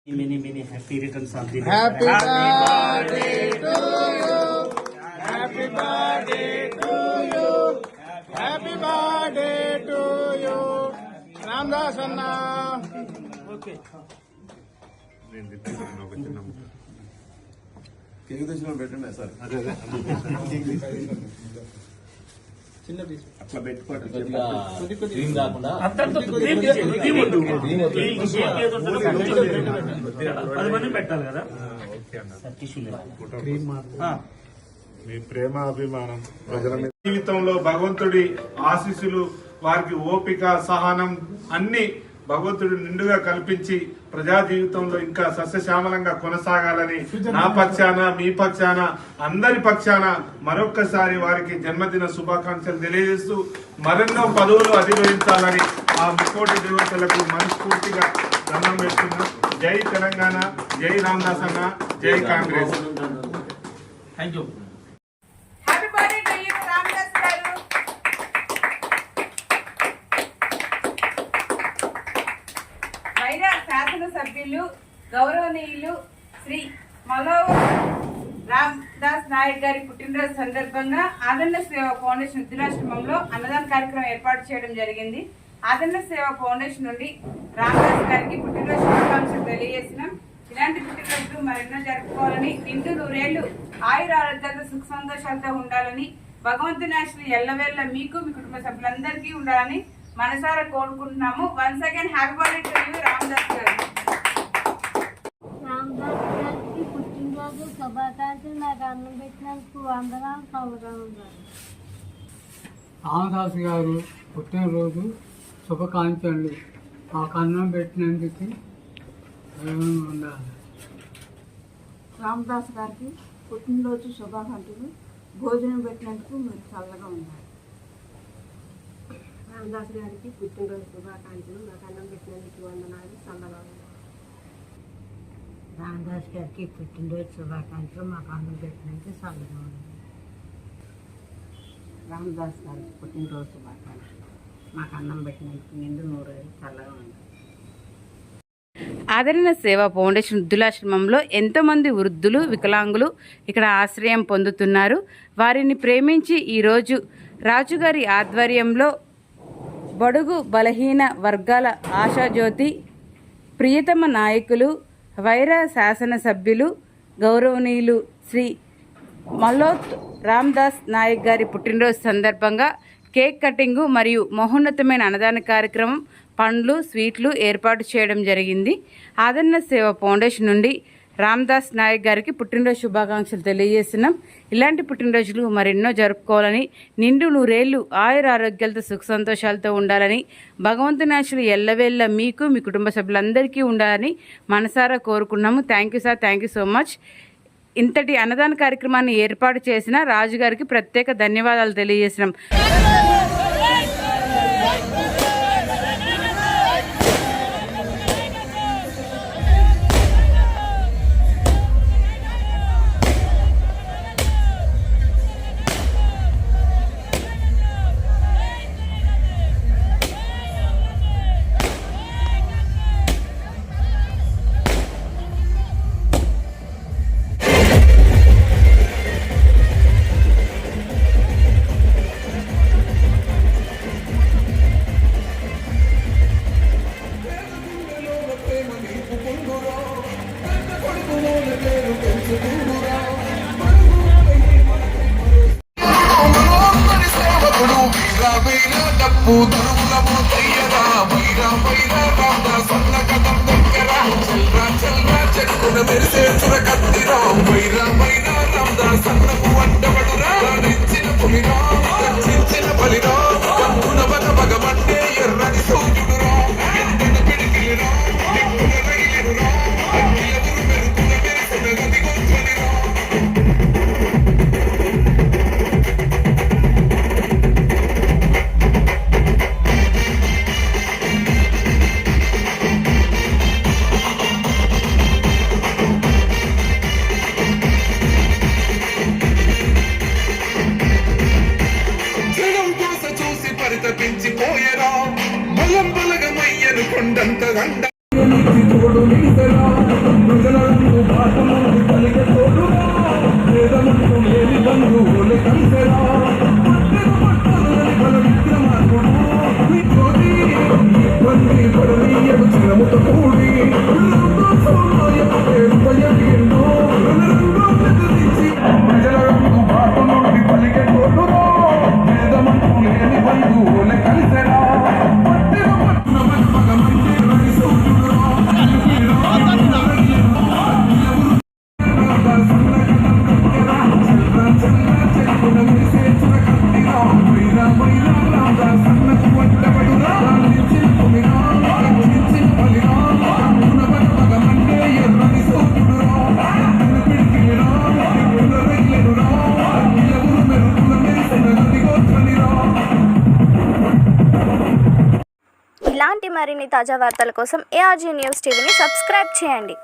Many happy returns of the day. Happy birthday to you. Happy birthday to you. Happy birthday to you. Ramdas Anna. Okay. Cake తెచ్చిన పెట్టండి sir చిన్న piece అట్లా పెట్టుకోండి పెట్టాలి కదా. మీ ప్రేమ అభిమానం ప్రజల మీద జీవితంలో భగవంతుడి ఆశీస్సులు వారికి ఓపిక సహనం అన్ని భగవంతుడు నిండుగా కల్పించి ప్రజా జీవితంలో ఇంకా సస్యశ్యామలంగా కొనసాగాలని నా పక్షాన మీ పక్షాన అందరి పక్షాన మరొక్కసారి వారికి జన్మదిన శుభాకాంక్షలు తెలియజేస్తూ మరెన్నో పదవులు అధిరోహించాలని ఆ ముక్కోటి దేవతలకు మనస్ఫూర్తిగా దండం పెడుతున్నా. జై తెలంగాణ, జై రామదాస్ అన్న, జై కాంగ్రెస్. Thank you. శాసనసభ్యులు గౌరవనీయులు శ్రీ మలో రామదాస్ నాయక్ గారి పుట్టినరోజు సందర్భంగా ఆదరణ సేవ ఫౌండేషన్ వృద్ధాశ్రమంలో అన్నదాన కార్యక్రమం ఏర్పాటు చేయడం జరిగింది. ఆదరణ సేవ ఫౌండేషన్ నుండి రామదాస్ గారికి పుట్టినరోజు శుభాకాంక్షలు తెలియజేసినాం. ఇలాంటి పుట్టినరోజులు మరెన్నో జరుపుకోవాలని, నిండు నూరేళ్లు ఆయుర ఆరోగ్యాలతో సుఖ సంతోషాలతో ఉండాలని, భగవంతుని ఆశలు ఎల్లవేళ్ళ మీకు మీ కుటుంబ సభ్యులందరికీ ఉండాలని మనసారా కోరుకుంటున్నాము. Once again happy birthday to you Ramdas గారు. రామదాస్ గారికి పుట్టినరోజు శుభాకాంక్షలు. నాకు అన్నం పెట్టినందుకు వందనాలు సంవత్సరాలు. రామదాస్ గారు పుట్టినరోజు శుభాకాంక్షలు. మాకు అన్నం పెట్టినందుకు ఉండాలి. రామదాస్ గారికి పుట్టినరోజు శుభాకాంక్షలు. భోజనం పెట్టినందుకు మీరు చల్లగా ఉండాలి. రామదాస్ గారికి పుట్టినరోజు శుభాకాంక్షలు. నాకు అన్నం పెట్టినందుకు వందనాలు, చల్లగా ఉండాలి. రామదాస్ గారికి పుట్టినరోజు శుభాకాంక్షలు. మాకు అన్నం పెట్టినందుకు చల్లగా ఉండాలి. రామదాస్ గారికి పుట్టినరోజు శుభాకాంక్షలు. మాకు అన్నం పెట్టినందుకు నిండు నూరేళ్ళు చల్లగా ఉండాలి. ఆదరణ సేవా ఫౌండేషన్ వృద్ధులాశ్రమంలో ఎంతోమంది వృద్ధులు, వికలాంగులు ఇక్కడ ఆశ్రయం పొందుతున్నారు. వారిని ప్రేమించి ఈరోజు రాజుగారి ఆధ్వర్యంలో బడుగు బలహీన వర్గాల ఆశాజ్యోతి ప్రియతమ నాయకులు వైరా శాసనసభ్యులు గౌరవనీయులు శ్రీ మల్లోత్ రామదాస్ నాయక్ గారి పుట్టినరోజు సందర్భంగా కేక్ కటింగు మరియు మహోన్నతమైన అన్నదాన కార్యక్రమం, పండ్లు, స్వీట్లు ఏర్పాటు చేయడం జరిగింది. ఆదరణ సేవ ఫౌండేషన్ నుండి రామదాస్ నాయక్ గారికి పుట్టినరోజు శుభాకాంక్షలు తెలియజేస్తున్నాం. ఇలాంటి పుట్టినరోజులు మరెన్నో జరుపుకోవాలని, నిండు నూరేళ్లు ఆయుర ఆరోగ్యాలతో సుఖ సంతోషాలతో ఉండాలని, భగవంతుని ఆశలు ఎల్లవేళ్ళ మీకు మీ కుటుంబ సభ్యులందరికీ ఉండాలని మనసారా కోరుకున్నాము. Thank you sir, thank you so much. ఇంతటి అన్నదాన కార్యక్రమాన్ని ఏర్పాటు చేసిన రాజుగారికి ప్రత్యేక ధన్యవాదాలు తెలియజేస్తున్నాం. ఇలాంటి మరిన్ని తాజా వార్తల కోసం ARG న్యూస్ టీవీని సబ్స్క్రైబ్ చేయండి.